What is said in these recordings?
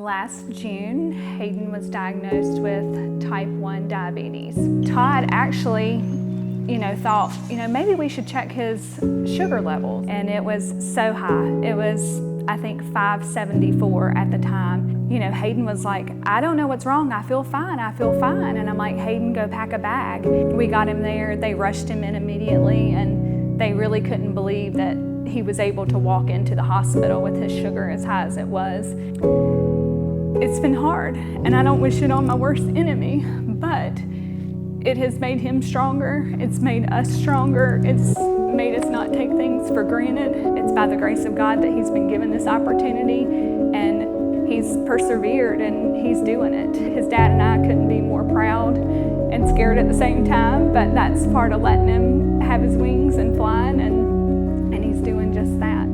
Last June, Hayden was diagnosed with type 1 diabetes. Todd actually, thought, maybe we should check his sugar level. And it was so high. It was, I think, 574 at the time. Hayden was like, I don't know what's wrong. I feel fine. And I'm like, Hayden, go pack a bag. We got him there. They rushed him in immediately, and they really couldn't believe that he was able to walk into the hospital with his sugar as high as it was. It's been hard, and I don't wish it on my worst enemy, but it has made him stronger. It's made us stronger. It's made us not take things for granted. It's by the grace of God that he's been given this opportunity, and he's persevered, and he's doing it. His dad and I couldn't be more proud and scared at the same time, but that's part of letting him have his wings and flying, and he's doing just that.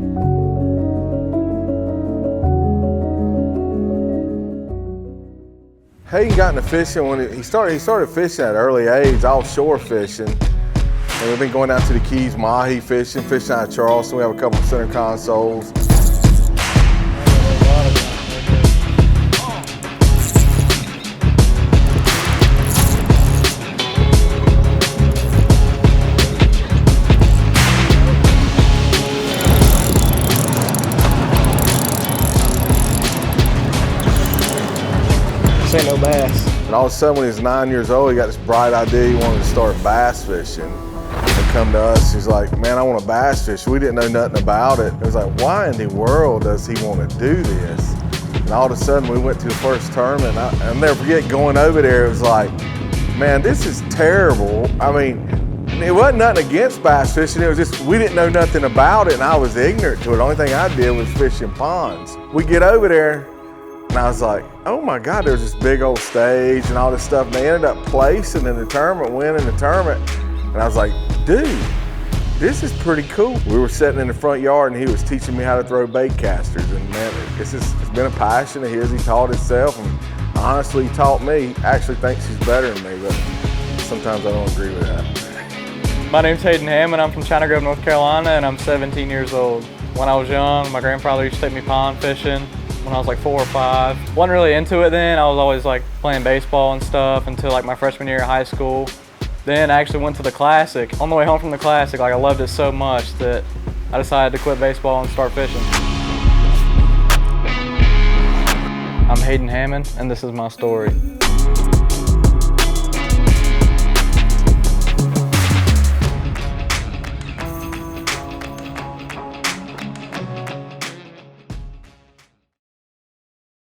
Hayden got into fishing when he started fishing at an early age, offshore fishing. And we've been going down to the Keys, mahi fishing out of Charleston. We have a couple of center consoles. This ain't no bass. And all of a sudden, when he was 9 years old, he got this bright idea. He wanted to start bass fishing. And come to us, he's like, man, I want to bass fish. We didn't know nothing about it. It was like, why in the world does he want to do this? And all of a sudden, we went to the first tournament. I'll never forget going over there. It was like, man, this is terrible. I mean, it wasn't nothing against bass fishing. It was just, we didn't know nothing about it, and I was ignorant to it. The only thing I did was fish in ponds. We get over there, and I was like, oh my God, there's this big old stage and all this stuff. And they ended up placing in the tournament, winning the tournament. And I was like, dude, this is pretty cool. We were sitting in the front yard, and he was teaching me how to throw bait casters. And man, it's been a passion of his. He taught himself, and honestly, he taught me. Actually thinks he's better than me, but sometimes I don't agree with that. My name's Hayden Hammond. I'm from China Grove, North Carolina, and I'm 17 years old. When I was young, my grandfather used to take me pond fishing when I was like 4 or 5. Wasn't really into it then. I was always like playing baseball and stuff until like my freshman year of high school. Then I actually went to the Classic. On the way home from the Classic, I loved it so much that I decided to quit baseball and start fishing. I'm Hayden Hammond, and this is my story.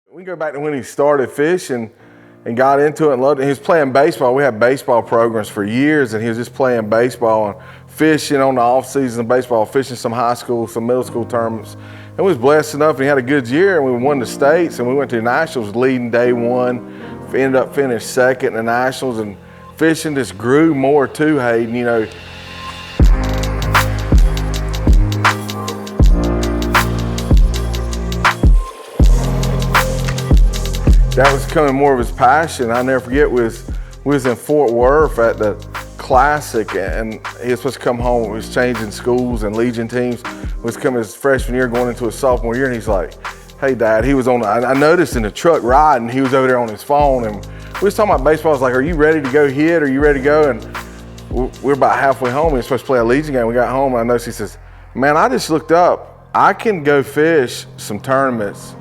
We go back to when he started fishing and got into it and loved it. He was playing baseball. We had baseball programs for years, and he was just playing baseball and fishing on the off season of baseball, fishing some high school, some middle school tournaments. And we was blessed enough, and he had a good year, and we won the states, and we went to the Nationals leading day one, ended up finished second in the Nationals, and fishing just grew more too, Hayden, That was becoming more of his passion. I never forget, we was in Fort Worth at the Classic, and he was supposed to come home. He was changing schools and Legion teams. He was coming his freshman year, going into his sophomore year, and he's like, hey, Dad, he was I noticed in the truck riding, he was over there on his phone, and we was talking about baseball. I was like, are you ready to go hit? Are you ready to go? And we're about halfway home. He was supposed to play a Legion game. We got home, and I noticed he says, man, I just looked up. I can go fish some tournaments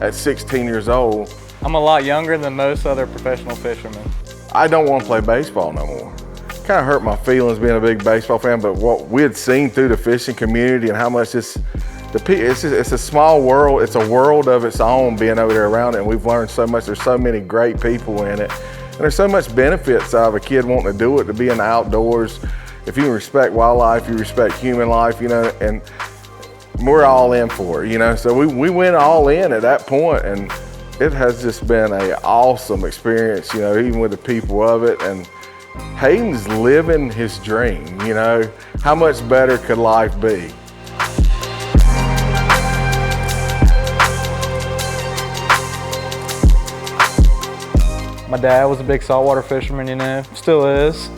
at 16 years old. I'm a lot younger than most other professional fishermen. I don't want to play baseball no more. Kind of hurt my feelings being a big baseball fan, but what we had seen through the fishing community and how much it's a small world. It's a world of its own being over there around it, and we've learned so much. There's so many great people in it, and there's so much benefits out of a kid wanting to do it, to be in the outdoors. If you respect wildlife, you respect human life, and we're all in for it, So we went all in at that point, and it has just been an awesome experience, even with the people of it. And Hayden's living his dream, How much better could life be? My dad was a big saltwater fisherman, still is.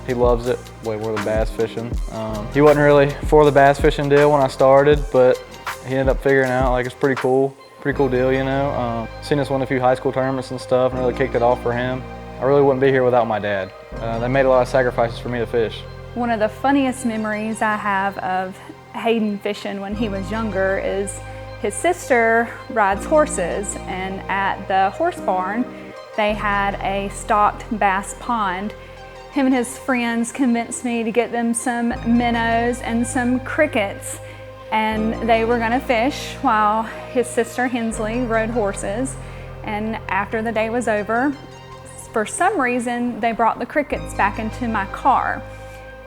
He loves it, way more than bass fishing. He wasn't really for the bass fishing deal when I started, but he ended up figuring out it's pretty cool. Pretty cool deal, you know. Seen us win a few high school tournaments and stuff and really kicked it off for him. I really wouldn't be here without my dad. They made a lot of sacrifices for me to fish. One of the funniest memories I have of Hayden fishing when he was younger is his sister rides horses, and at the horse barn they had a stocked bass pond. Him and his friends convinced me to get them some minnows and some crickets, and they were gonna fish while his sister Hensley rode horses. And after the day was over, for some reason they brought the crickets back into my car.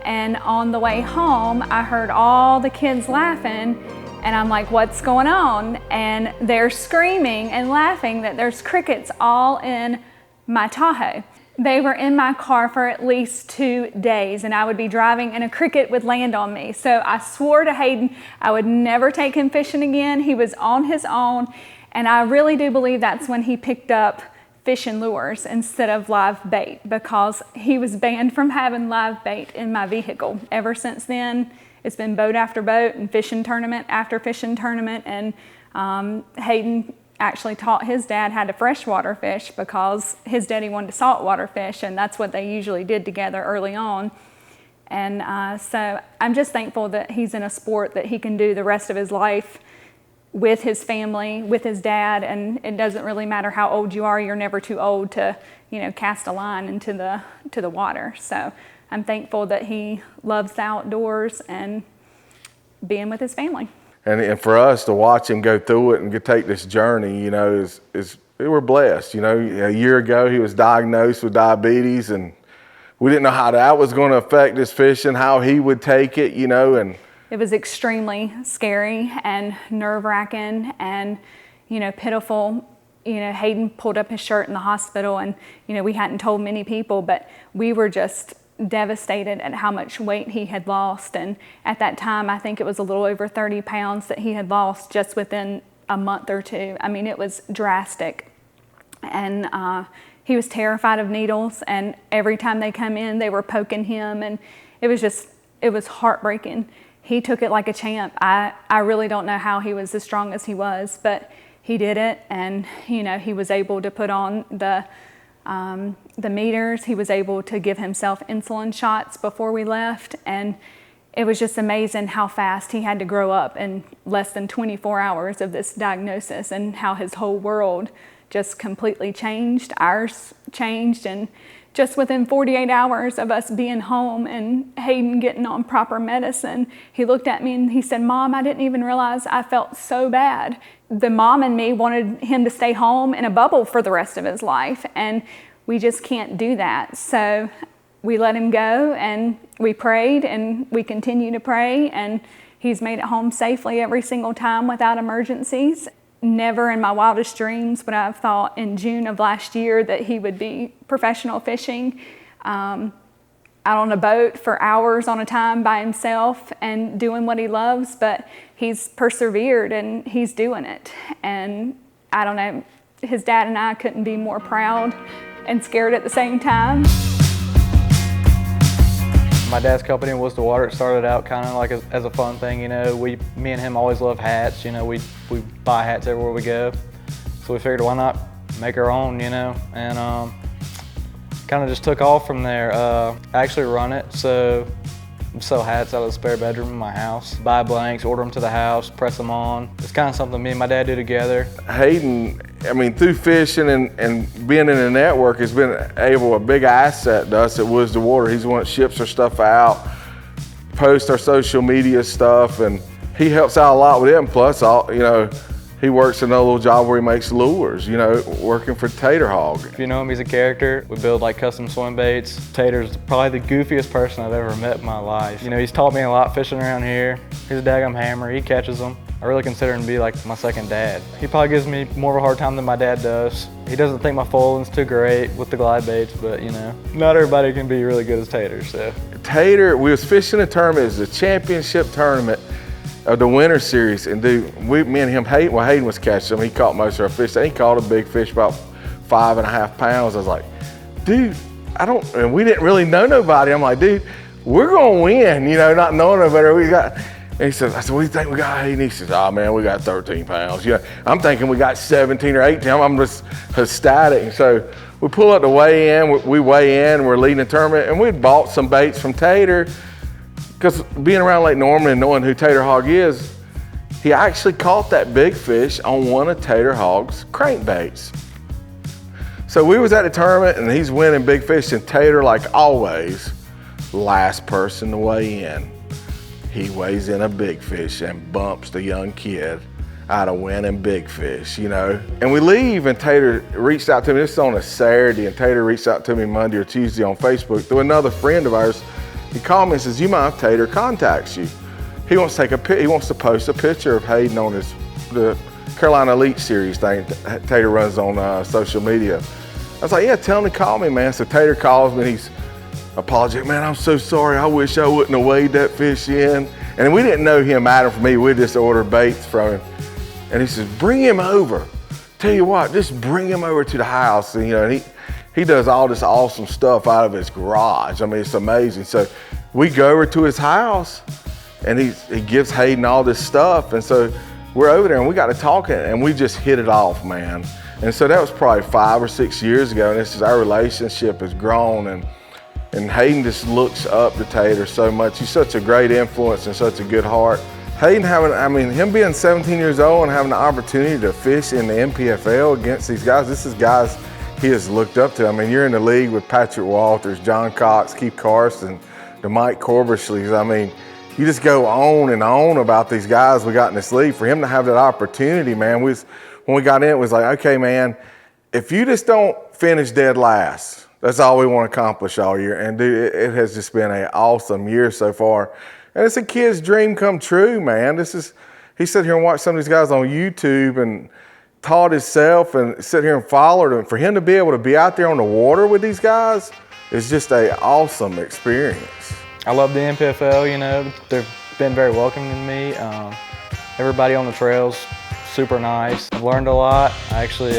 And on the way home, I heard all the kids laughing, and I'm like, what's going on? And they're screaming and laughing that there's crickets all in my Tahoe. They were in my car for at least 2 days, and I would be driving and a cricket would land on me. So I swore to Hayden I would never take him fishing again. He was on his own, and I really do believe that's when he picked up fishing lures instead of live bait, because he was banned from having live bait in my vehicle. Ever since then, it's been boat after boat and fishing tournament after fishing tournament. And Hayden actually taught his dad how to freshwater fish because his daddy wanted to saltwater fish, and that's what they usually did together early on. And so I'm just thankful that he's in a sport that he can do the rest of his life with his family, with his dad, and it doesn't really matter how old you are, you're never too old to, you know, cast a line into the water. So I'm thankful that he loves the outdoors and being with his family. And for us to watch him go through it and take this journey, you know, we're blessed. You know, a year ago he was diagnosed with diabetes, and we didn't know how that was going to affect his fishing, how he would take it, you know, and it was extremely scary and nerve-wracking and, you know, pitiful. You know, Hayden pulled up his shirt in the hospital, and, you know, we hadn't told many people, but we were just devastated at how much weight he had lost. And at that time, I think it was a little over 30 pounds that he had lost just within a month or two. I mean, it was drastic. And he was terrified of needles, and every time they come in, they were poking him, and it was heartbreaking. He took it like a champ. I really don't know how he was as strong as he was, but he did it. And, you know, he was able to put on the meters. He was able to give himself insulin shots before we left. And it was just amazing how fast he had to grow up in less than 24 hours of this diagnosis, and how his whole world just completely changed. Ours changed, and just within 48 hours of us being home and Hayden getting on proper medicine, he looked at me and he said, "Mom, I didn't even realize I felt so bad." The mom and me wanted him to stay home in a bubble for the rest of his life, and we just can't do that. So we let him go, and we prayed, and we continue to pray, and he's made it home safely every single time without emergencies. Never in my wildest dreams would I have thought in June of last year that he would be professional fishing out on a boat for hours on a time by himself and doing what he loves, but he's persevered and he's doing it. And I don't know, his dad and I couldn't be more proud and scared at the same time. My dad's company was the water. It started out kind of like as a fun thing, you know. Me and him always love hats, you know. We buy hats everywhere we go, so we figured why not make our own, you know. And kind of just took off from there. I actually run it, so sew hats out of the spare bedroom in my house. Buy blanks, order them to the house, press them on. It's kind of something me and my dad do together. Hayden, I mean, through fishing and being in the network has been a big asset to us at Woods to Water. He's the one that ships our stuff out, posts our social media stuff, and he helps out a lot with it. And plus, you know, he works another little job where he makes lures, you know, working for Tater Hog. If you know him, he's a character. We build like custom swim baits. Tater's probably the goofiest person I've ever met in my life. You know, he's taught me a lot fishing around here. He's a daggum hammer, he catches them. I really consider him to be like my second dad. He probably gives me more of a hard time than my dad does. He doesn't think my foiling's too great with the glide baits, but you know, not everybody can be really good as Tater, so. Tater, we was fishing a tournament, it was a championship tournament of the winter series, and dude, me and him, Hayden was catching them. He caught most of our fish. He caught a big fish, about 5.5 pounds. I was like, dude, and we didn't really know nobody. I'm like, dude, we're gonna win, you know, not knowing no better. And he says, I said, what do you think we got, Hayden? He says, oh man, we got 13 pounds. Yeah, I'm thinking we got 17 or 18. I'm just ecstatic. And so we pull up to weigh in, we weigh in, we're leading the tournament, and we'd bought some baits from Tater, because being around Lake Norman and knowing who Tater Hog is, he actually caught that big fish on one of Tater Hog's crankbaits. So we was at the tournament and he's winning big fish, and Tater, like always, last person to weigh in. He weighs in a big fish and bumps the young kid out of winning big fish, you know. And we leave, and Tater reached out to me, this is on a Saturday, and Tater reached out to me Monday or Tuesday on Facebook through another friend of ours. He called me and says, you mind if Tater contacts you? He wants to post a picture of Hayden on the Carolina Elite Series thing Tater runs on social media. I was like, yeah, tell him to call me, man. So Tater calls me, and he's apologetic. Man, I'm so sorry. I wish I wouldn't have weighed that fish in. And we didn't know him, Adam, from me. We just ordered baits from him. And he says, bring him over. Tell you what, just bring him over to the house. And, you know, he does all this awesome stuff out of his garage. I mean, it's amazing. So we go over to his house, and he gives Hayden all this stuff. And so we're over there, and we got to talking, and we just hit it off, man. And so that was probably 5 or 6 years ago, and this is our relationship has grown, and Hayden just looks up to Tater so much. He's such a great influence and such a good heart. Hayden him being 17 years old and having the opportunity to fish in the NPFL against these guys, this is guys he has looked up to. I mean, you're in the league with Patrick Walters, John Cox, Keith Carson, the Mike Corbersleys. I mean, you just go on and on about these guys we got in this league. For him to have that opportunity, man, when we got in, it was like, okay, man, if you just don't finish dead last, that's all we want to accomplish all year. And dude, it has just been an awesome year so far. And it's a kid's dream come true, man. He sat here and watched some of these guys on YouTube and taught himself and sit here and followed them. For him to be able to be out there on the water with these guys is just an awesome experience. I love the NPFL, you know, they've been very welcoming to me. Everybody on the trails, super nice. I've learned a lot. I actually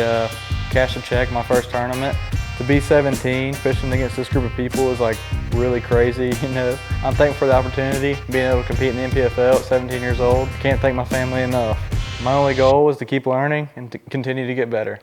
cashed a check my first tournament. To be 17, fishing against this group of people is like really crazy, you know. I'm thankful for the opportunity, being able to compete in the NPFL at 17 years old. Can't thank my family enough. My only goal is to keep learning and to continue to get better.